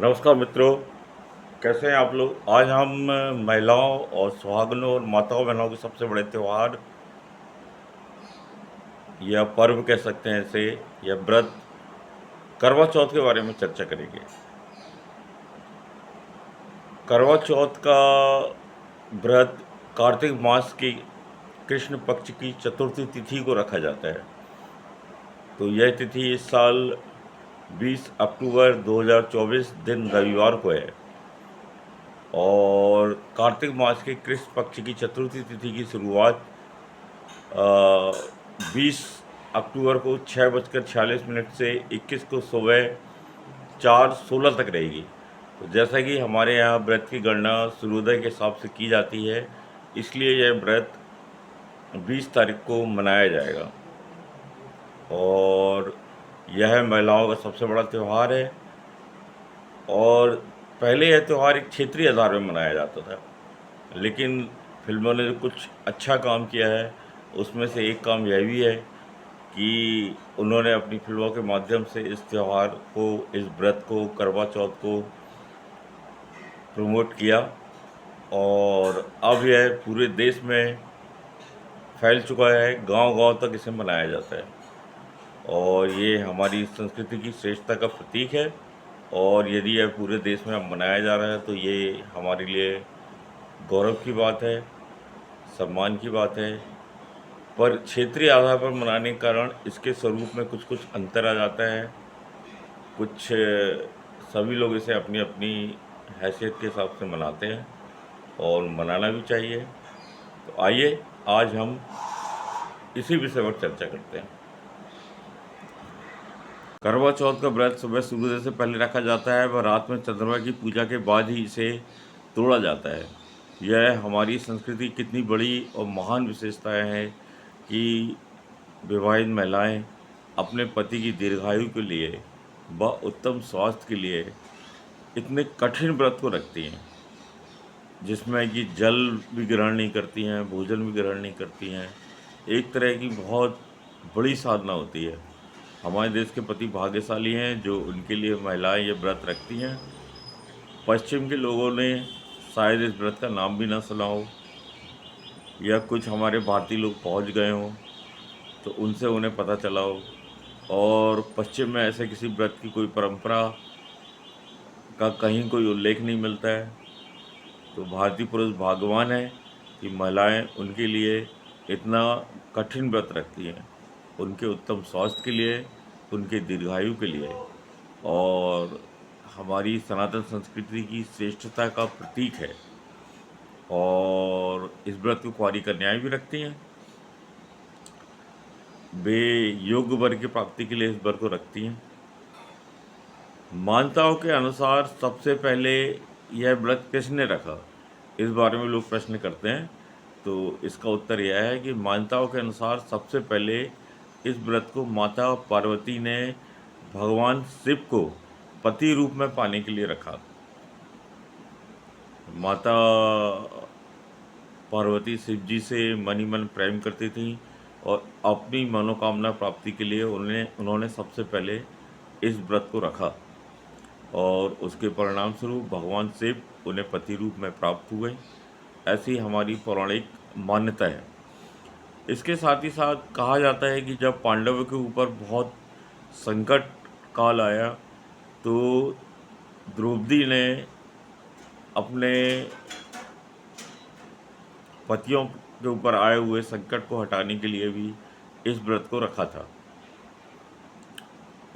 नमस्कार मित्रों, कैसे हैं आप लोग। आज हम महिलाओं और सुहागनों और माताओं बहनों के सबसे बड़े त्यौहार या पर्व कह सकते हैं इसे, या व्रत करवा चौथ के बारे में चर्चा करेंगे। करवा चौथ का व्रत कार्तिक मास की कृष्ण पक्ष की चतुर्थी तिथि को रखा जाता है। तो यह तिथि इस साल 20 अक्टूबर 2024 दिन रविवार को है और कार्तिक मास के कृष्ण पक्ष की चतुर्थी तिथि की शुरुआत 20 अक्टूबर को 6:46 से 21 को सुबह 4:16 तक रहेगी। तो जैसा कि हमारे यहाँ व्रत की गणना सूर्योदय के हिसाब से की जाती है, इसलिए यह व्रत 20 तारीख को मनाया जाएगा और यह महिलाओं का सबसे बड़ा त्यौहार है। और पहले यह त्यौहार एक क्षेत्रीय आधार में मनाया जाता था, लेकिन फिल्मों ने जो कुछ अच्छा काम किया है उसमें से एक काम यह भी है कि उन्होंने अपनी फिल्मों के माध्यम से इस त्यौहार को, इस व्रत को, करवा चौथ को प्रमोट किया और अब यह पूरे देश में फैल चुका है। गांव-गांव तक इसे मनाया जाता है और ये हमारी संस्कृति की श्रेष्ठता का प्रतीक है। और यदि यह पूरे देश में अब मनाया जा रहा है तो ये हमारे लिए गौरव की बात है, सम्मान की बात है। पर क्षेत्रीय आधार पर मनाने के कारण इसके स्वरूप में कुछ कुछ अंतर आ जाता है। कुछ सभी लोग इसे अपनी अपनी हैसियत के हिसाब से मनाते हैं और मनाना भी चाहिए। तो आइए आज हम इसी विषय पर चर्चा करते हैं। करवा चौथ का व्रत सुबह सूर्योदय से पहले रखा जाता है व रात में चंद्रमा की पूजा के बाद ही इसे तोड़ा जाता है। यह हमारी संस्कृति की कितनी बड़ी और महान विशेषताएं हैं कि विवाहित महिलाएं अपने पति की दीर्घायु के लिए व उत्तम स्वास्थ्य के लिए इतने कठिन व्रत को रखती हैं, जिसमें कि जल भी ग्रहण नहीं करती हैं, भोजन भी ग्रहण नहीं करती हैं। एक तरह की बहुत बड़ी साधना होती है। हमारे देश के पति भाग्यशाली हैं जो उनके लिए महिलाएं ये व्रत रखती हैं। पश्चिम के लोगों ने शायद इस व्रत का नाम भी ना सुना हो, या कुछ हमारे भारतीय लोग पहुंच गए हों तो उनसे उन्हें पता चला हो। और पश्चिम में ऐसे किसी व्रत की कोई परंपरा का कहीं कोई उल्लेख नहीं मिलता है। तो भारतीय पुरुष भाग्यवान है कि महिलाएं उनके लिए इतना कठिन व्रत रखती हैं, उनके उत्तम स्वास्थ्य के लिए, उनके दीर्घायु के लिए और हमारी सनातन संस्कृति की श्रेष्ठता का प्रतीक है। और इस व्रत को कुंवारी कन्याएं भी रखती हैं। वे योग्य वर की प्राप्ति के लिए इस व्रत को रखती हैं। मान्यताओं के अनुसार सबसे पहले यह व्रत किसने रखा, इस बारे में लोग प्रश्न करते हैं। तो इसका उत्तर यह है कि मान्यताओं के अनुसार सबसे पहले इस व्रत को माता पार्वती ने भगवान शिव को पति रूप में पाने के लिए रखा। माता पार्वती शिव जी से मन ही मन प्रेम करती थीं और अपनी मनोकामना प्राप्ति के लिए उन्होंने सबसे पहले इस व्रत को रखा और उसके परिणाम स्वरूप भगवान शिव उन्हें पति रूप में प्राप्त हुए। ऐसी हमारी पौराणिक मान्यता है। इसके साथ ही साथ कहा जाता है कि जब पांडवों के ऊपर बहुत संकट काल आया तो द्रौपदी ने अपने पतियों के ऊपर आए हुए संकट को हटाने के लिए भी इस व्रत को रखा था।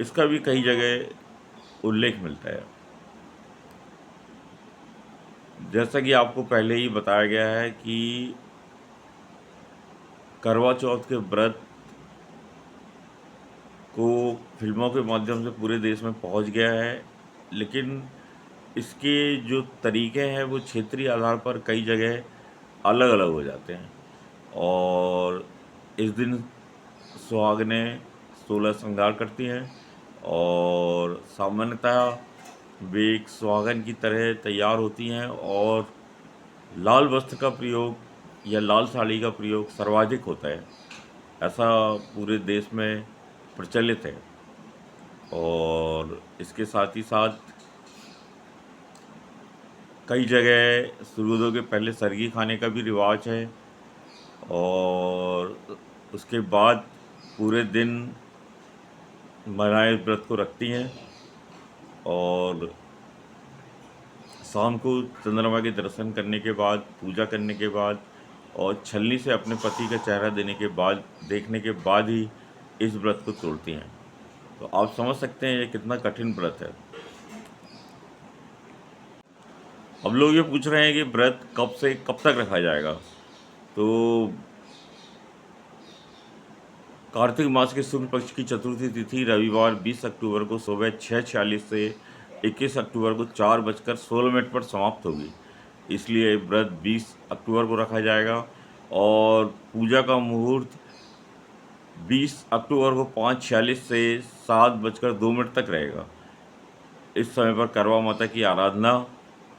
इसका भी कई जगह उल्लेख मिलता है। जैसा कि आपको पहले ही बताया गया है कि करवा चौथ के व्रत को फिल्मों के माध्यम से पूरे देश में पहुंच गया है, लेकिन इसके जो तरीके हैं वो क्षेत्रीय आधार पर कई जगह अलग अलग हो जाते हैं। और इस दिन सुहागनें 16 श्रृंगार करती हैं और सामान्यतः वे एक सुहागन की तरह तैयार होती हैं और लाल वस्त्र का प्रयोग या लाल साड़ी का प्रयोग सर्वाधिक होता है। ऐसा पूरे देश में प्रचलित है। और इसके साथ ही साथ कई जगह सूर्योदय के पहले सरगी खाने का भी रिवाज है, और उसके बाद पूरे दिन महिलाएं इस व्रत को रखती हैं, और शाम को चंद्रमा के दर्शन करने के बाद, पूजा करने के बाद और छलनी से अपने पति का चेहरा देखने के बाद ही इस व्रत को तोड़ती हैं। तो आप समझ सकते हैं ये कितना कठिन व्रत है। अब लोग ये पूछ रहे हैं कि व्रत कब से कब तक रखा जाएगा। तो कार्तिक मास के शुक्ल पक्ष की चतुर्थी तिथि रविवार 20 अक्टूबर को सुबह 6:46 से 21 अक्टूबर को 4:16 पर समाप्त होगी। इसलिए व्रत 20 अक्टूबर को रखा जाएगा, और पूजा का मुहूर्त 20 अक्टूबर को 5:46 से 7:02 तक रहेगा। इस समय पर करवा माता की आराधना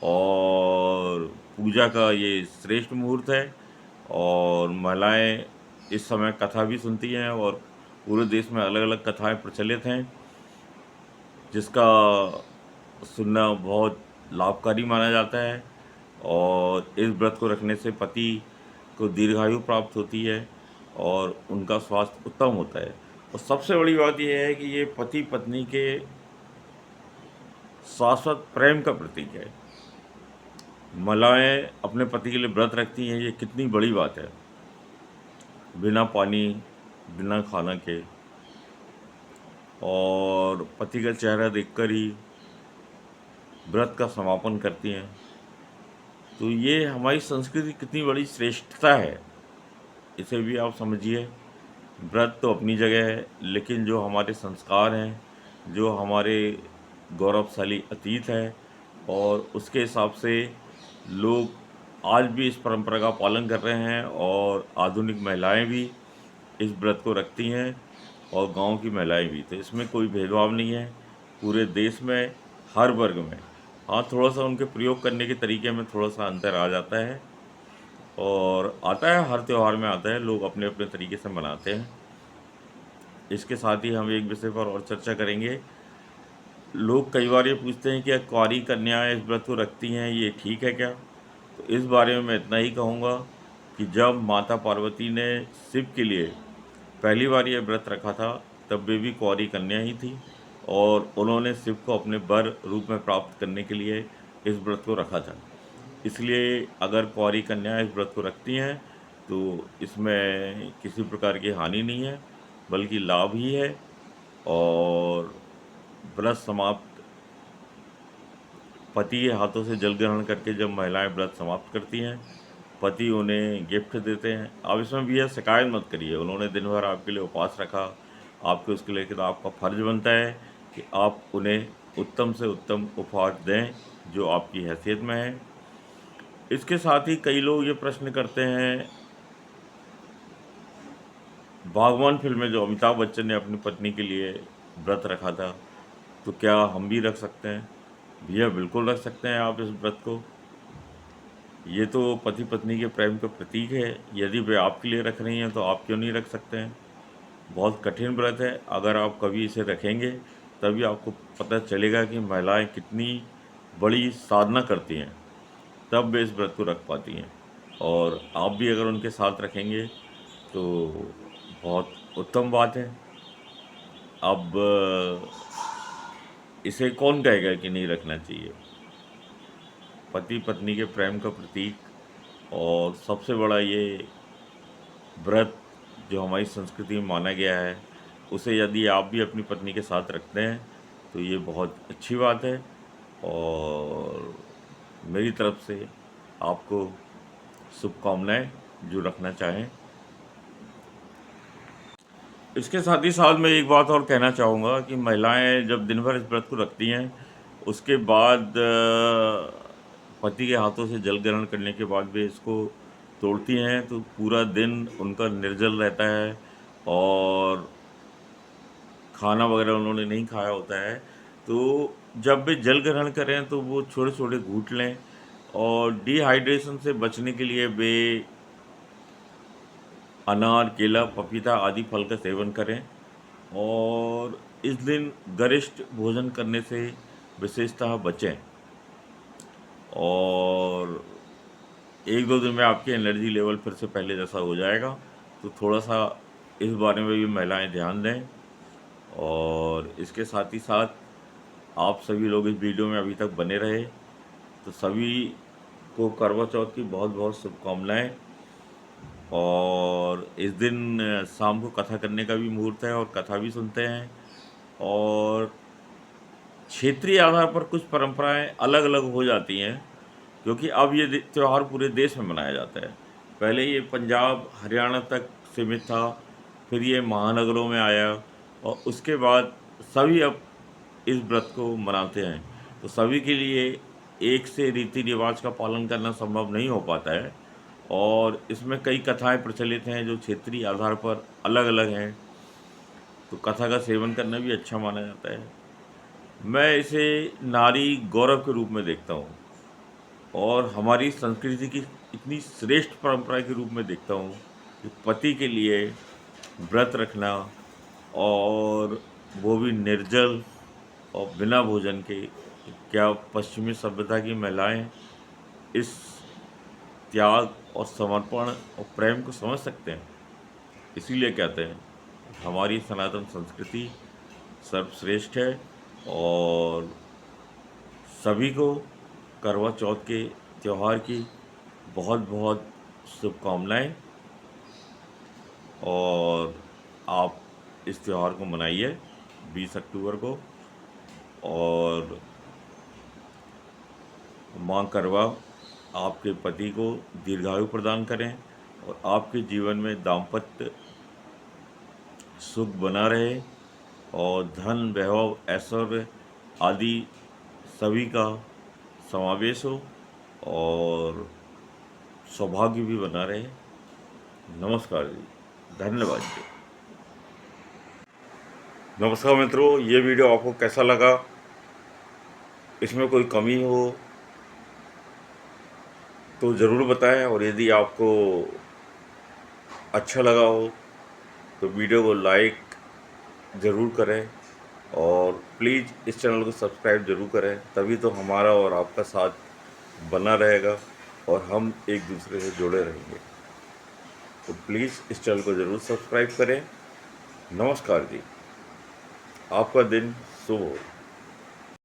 और पूजा का ये श्रेष्ठ मुहूर्त है, और महिलाएं इस समय कथा भी सुनती हैं, और पूरे देश में अलग अलग कथाएं प्रचलित हैं, जिसका सुनना बहुत लाभकारी माना जाता है। और इस व्रत को रखने से पति को दीर्घायु प्राप्त होती है और उनका स्वास्थ्य उत्तम होता है। और सबसे बड़ी बात यह है कि ये पति पत्नी के शाश्वत प्रेम का प्रतीक है। महिलाएं अपने पति के लिए व्रत रखती हैं, ये कितनी बड़ी बात है। बिना पानी, बिना खाना के, और पति का चेहरा देखकर ही व्रत का समापन करती हैं। तो ये हमारी संस्कृति कितनी बड़ी श्रेष्ठता है, इसे भी आप समझिए। व्रत तो अपनी जगह है, लेकिन जो हमारे संस्कार हैं, जो हमारे गौरवशाली अतीत है, और उसके हिसाब से लोग आज भी इस परंपरा का पालन कर रहे हैं, और आधुनिक महिलाएं भी इस व्रत को रखती हैं, और गांव की महिलाएं भी। तो इसमें कोई भेदभाव नहीं है, पूरे देश में हर वर्ग में। हाँ, थोड़ा सा उनके प्रयोग करने के तरीके में थोड़ा सा अंतर आ जाता है, और आता है, हर त्यौहार में आता है, लोग अपने अपने तरीके से मनाते हैं। इसके साथ ही हम एक विषय पर और चर्चा करेंगे। लोग कई बार ये पूछते हैं कि कुंवारी कन्याएं इस व्रत को रखती हैं, ये ठीक है क्या? तो इस बारे में मैं इतना ही कहूँगा कि जब माता पार्वती ने शिव के लिए पहली बार ये व्रत रखा था, तब वे भी कुंवारी कन्या ही थी, और उन्होंने शिव को अपने वर रूप में प्राप्त करने के लिए इस व्रत को रखा था। इसलिए अगर कुंवारी कन्या इस व्रत को रखती हैं तो इसमें किसी प्रकार की हानि नहीं है, बल्कि लाभ ही है। और व्रत समाप्त पति के हाथों से जल ग्रहण करके जब महिलाएं व्रत समाप्त करती हैं, पति उन्हें गिफ्ट देते हैं। आप इसमें भी यह शिकायत मत करिए, उन्होंने दिन भर आपके लिए उपवास रखा, आपके उसके लिए तो आपका फर्ज बनता है कि आप उन्हें उत्तम से उत्तम उपहार दें जो आपकी हैसियत में है। इसके साथ ही कई लोग ये प्रश्न करते हैं, बागवान फिल्म में जो अमिताभ बच्चन ने अपनी पत्नी के लिए व्रत रखा था, तो क्या हम भी रख सकते हैं? भैया बिल्कुल रख सकते हैं आप इस व्रत को। ये तो पति पत्नी के प्रेम का प्रतीक है। यदि वे आपके लिए रख रही हैं तो आप क्यों नहीं रख सकते हैं? बहुत कठिन व्रत है, अगर आप कभी इसे रखेंगे तभी आपको पता चलेगा कि महिलाएं कितनी बड़ी साधना करती हैं, तब वे इस व्रत को रख पाती हैं। और आप भी अगर उनके साथ रखेंगे तो बहुत उत्तम बात है। अब इसे कौन कहेगा कि नहीं रखना चाहिए? पति पत्नी के प्रेम का प्रतीक और सबसे बड़ा ये व्रत जो हमारी संस्कृति में माना गया है, उसे यदि आप भी अपनी पत्नी के साथ रखते हैं तो ये बहुत अच्छी बात है, और मेरी तरफ से आपको शुभकामनाएं जो रखना चाहें। इसके साथ ही साथ मैं एक बात और कहना चाहूँगा कि महिलाएं जब दिन भर इस व्रत को रखती हैं, उसके बाद पति के हाथों से जल ग्रहण करने के बाद वे इसको तोड़ती हैं, तो पूरा दिन उनका निर्जल रहता है, और खाना वगैरह उन्होंने नहीं खाया होता है। तो जब वे जल ग्रहण करें तो वो छोटे छोटे घूंट लें, और डिहाइड्रेशन से बचने के लिए वे अनार, केला, पपीता आदि फल का सेवन करें, और इस दिन गरिष्ठ भोजन करने से विशेषतः बचें। और एक दो दिन में आपकी एनर्जी लेवल फिर से पहले जैसा हो जाएगा। तो थोड़ा सा इस बारे में भी महिलाएं ध्यान दें। और इसके साथ ही साथ आप सभी लोग इस वीडियो में अभी तक बने रहे, तो सभी को करवा चौथ की बहुत बहुत शुभकामनाएं। और इस दिन शाम को कथा करने का भी मुहूर्त है और कथा भी सुनते हैं। और क्षेत्रीय आधार पर कुछ परंपराएं अलग अलग हो जाती हैं, क्योंकि अब ये त्यौहार पूरे देश में मनाया जाता है। पहले ये पंजाब हरियाणा तक सीमित था, फिर ये महानगरों में आया, और उसके बाद सभी अब इस व्रत को मनाते हैं। तो सभी के लिए एक से रीति रिवाज का पालन करना संभव नहीं हो पाता है, और इसमें कई कथाएं प्रचलित हैं जो क्षेत्रीय आधार पर अलग अलग हैं। तो कथा का सेवन करना भी अच्छा माना जाता है। मैं इसे नारी गौरव के रूप में देखता हूँ, और हमारी संस्कृति की इतनी श्रेष्ठ परंपरा के रूप में देखता हूँ कि पति के लिए व्रत रखना, और वो भी निर्जल और बिना भोजन के। क्या पश्चिमी सभ्यता की महिलाएं इस त्याग और समर्पण और प्रेम को समझ सकते हैं? इसीलिए कहते हैं हमारी सनातन संस्कृति सर्वश्रेष्ठ है। और सभी को करवा चौथ के त्यौहार की बहुत बहुत शुभकामनाएं। और आप इस त्यौहार को मनाइए 20 अक्टूबर को, और माँ करवा आपके पति को दीर्घायु प्रदान करें, और आपके जीवन में दाम्पत्य सुख बना रहे, और धन वैभव ऐश्वर्य आदि सभी का समावेश हो, और सौभाग्य भी बना रहे। नमस्कार जी, धन्यवाद जी। नमस्कार मित्रों, ये वीडियो आपको कैसा लगा? इसमें कोई कमी हो तो ज़रूर बताएं, और यदि आपको अच्छा लगा हो तो वीडियो को लाइक ज़रूर करें, और प्लीज़ इस चैनल को सब्सक्राइब ज़रूर करें, तभी तो हमारा और आपका साथ बना रहेगा और हम एक दूसरे से जुड़े रहेंगे। तो प्लीज़ इस चैनल को ज़रूर सब्सक्राइब करें। नमस्कार जी, आपका दिन शुभ हो।